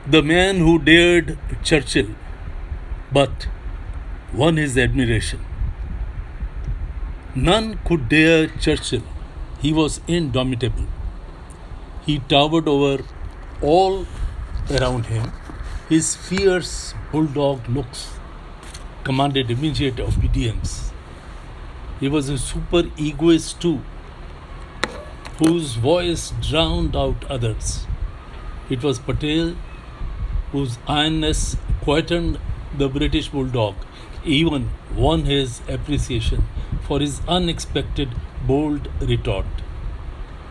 The man who dared Churchill but won his admiration. None could dare Churchill. He was indomitable. He towered over all around him. His fierce bulldog looks commanded immediate obedience. He was a super egoist too, whose voice drowned out others. It was Patel whose ironness quietened the British bulldog, even won his appreciation for his unexpected bold retort.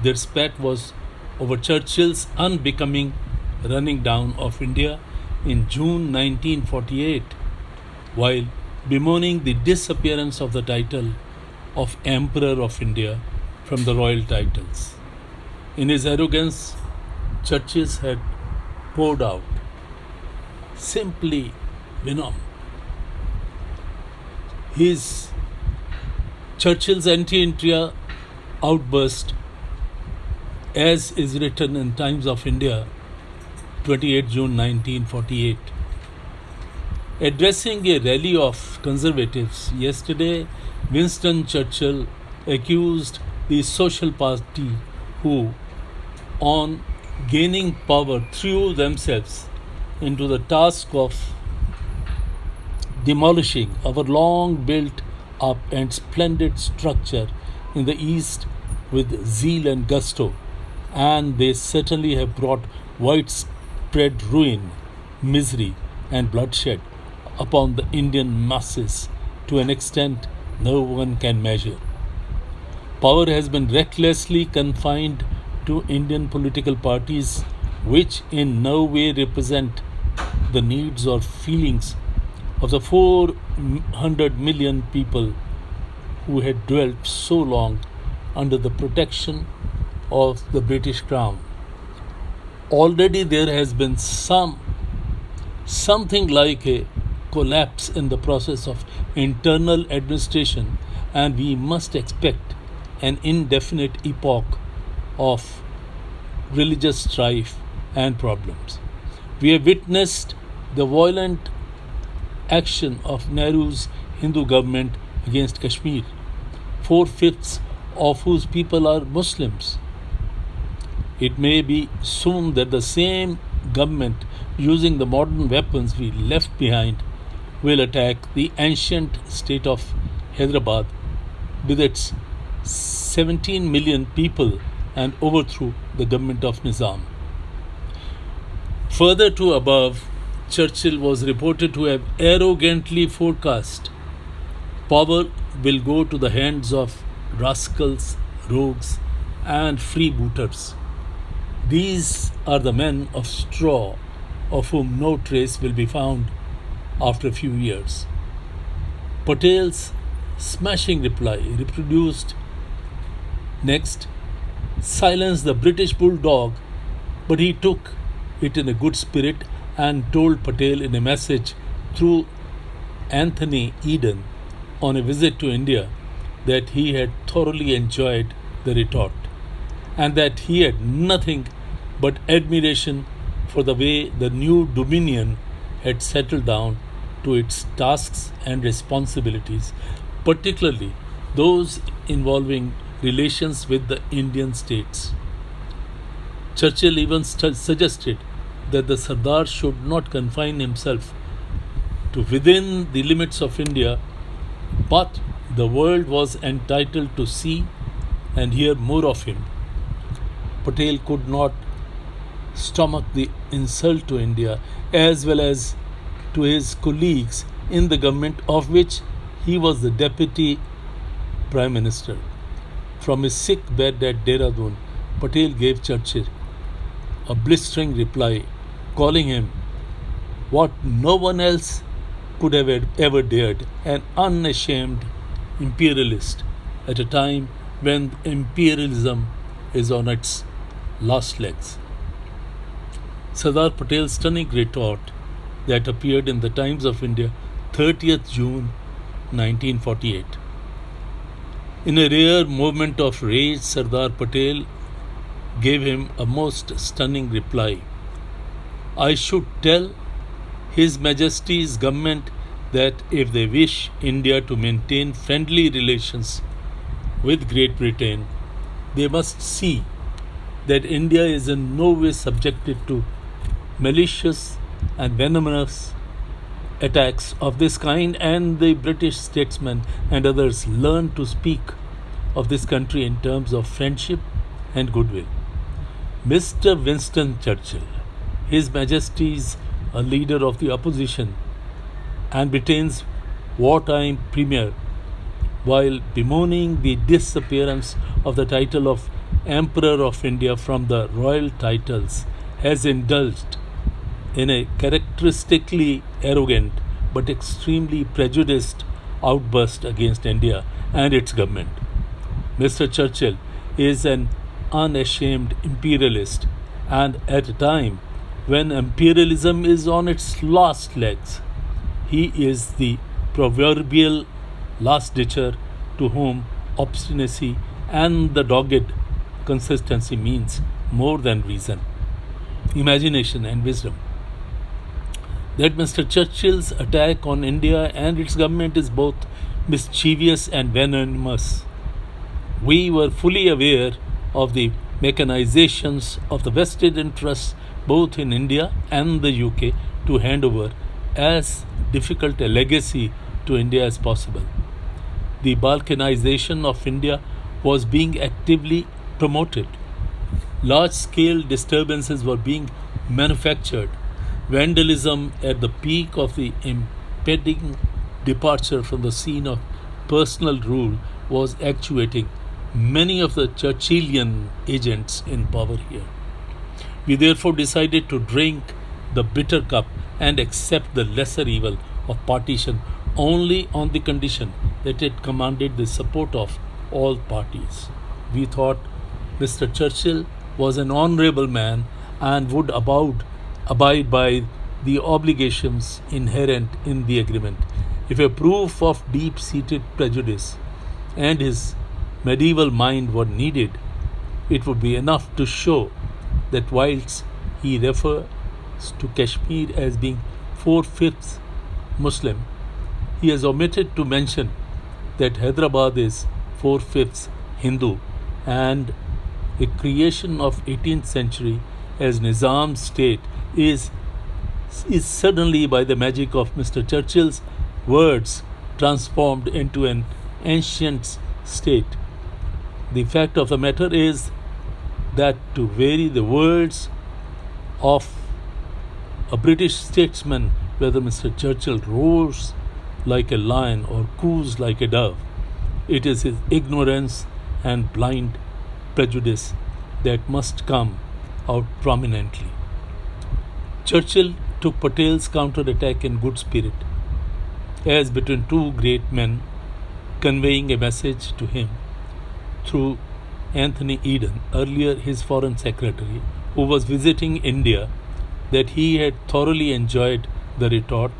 Their spat was over Churchill's unbecoming running down of India in June 1948, while bemoaning the disappearance of the title of Emperor of India from the royal titles. In his arrogance, Churchill had poured out simply venom. His Churchill's anti-India outburst, as is written in Times of India, 28 June 1948. Addressing a rally of conservatives yesterday, Winston Churchill accused the Social Party who, on gaining power, threw themselves into the task of demolishing our long built up and splendid structure in the East with zeal and gusto, and they certainly have brought widespread ruin, misery, and bloodshed upon the Indian masses to an extent no one can measure. Power has been recklessly confined to Indian political parties which in no way represent the needs or feelings of the 400 million people who had dwelt so long under the protection of the British Crown. Already there has been something like a collapse in the process of internal administration, and we must expect an indefinite epoch of religious strife and problems. We have witnessed the violent action of Nehru's Hindu government against Kashmir, 4/5 of whose people are Muslims. It may be soon that the same government, using the modern weapons we left behind, will attack the ancient state of Hyderabad with its 17 million people and overthrow the government of Nizam. Further to above, Churchill was reported to have arrogantly forecast power will go to the hands of rascals, rogues, and freebooters. These are the men of straw, of whom no trace will be found after a few years. Patel's smashing reply, reproduced next, silenced the British bulldog, but he took it in a good spirit and told Patel in a message through Anthony Eden on a visit to India that he had thoroughly enjoyed the retort and that he had nothing but admiration for the way the new Dominion had settled down to its tasks and responsibilities, particularly those involving relations with the Indian states. Churchill even suggested that the Sardar should not confine himself to within the limits of India, but the world was entitled to see and hear more of him. Patel could not stomach the insult to India as well as to his colleagues in the government of which he was the deputy prime minister. From his sick bed at Dehradun, Patel gave Churchill a blistering reply, calling him what no one else could have ever dared, an unashamed imperialist at a time when imperialism is on its last legs. Sardar Patel's stunning retort that appeared in the Times of India 30th June 1948. In a rare moment of rage, Sardar Patel gave him a most stunning reply. I should tell His Majesty's government that if they wish India to maintain friendly relations with Great Britain, they must see that India is in no way subjected to malicious and venomous attacks of this kind, and the British statesmen and others learn to speak of this country in terms of friendship and goodwill. Mr. Winston Churchill, His Majesty's a leader of the opposition and Britain's wartime premier, while bemoaning the disappearance of the title of Emperor of India from the royal titles, has indulged in a characteristically arrogant but extremely prejudiced outburst against India and its government. Mr. Churchill is an unashamed imperialist, and at a time when imperialism is on its last legs, he is the proverbial last ditcher to whom obstinacy and the dogged consistency means more than reason, imagination, and wisdom. That Mr. Churchill's attack on India and its government is both mischievous and venomous. We were fully aware of the mechanizations of the vested interests both in India and the UK to hand over as difficult a legacy to India as possible. The balkanization of India was being actively promoted. Large scale disturbances were being manufactured. Vandalism at the peak of the impending departure from the scene of personal rule was actuating many of the Churchillian agents in power here. We therefore decided to drink the bitter cup and accept the lesser evil of partition only on the condition that it commanded the support of all parties. We thought Mr. Churchill was an honourable man and would abide by the obligations inherent in the agreement. If a proof of deep-seated prejudice and his medieval mind were needed, it would be enough to show that whilst he refers to Kashmir as being 4/5 Muslim, he has omitted to mention that Hyderabad is 4/5 Hindu, and a creation of 18th century as Nizam's state is suddenly, by the magic of Mr. Churchill's words, transformed into an ancient state. The fact of the matter is that to vary the words of a British statesman, whether Mr. Churchill roars like a lion or coos like a dove, it is his ignorance and blind prejudice that must come out prominently. Churchill took Patel's counter-attack in good spirit, as between two great men, conveying a message to him through Anthony Eden, earlier his foreign secretary, who was visiting India, that he had thoroughly enjoyed the retort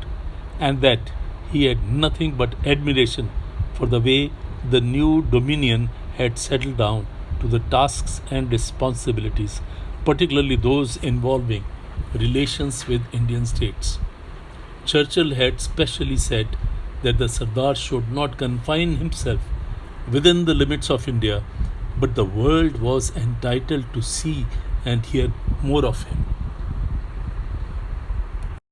and that he had nothing but admiration for the way the new dominion had settled down to the tasks and responsibilities, particularly those involving relations with Indian states. Churchill had specially said that the Sardar should not confine himself within the limits of India, but the world was entitled to see and hear more of him.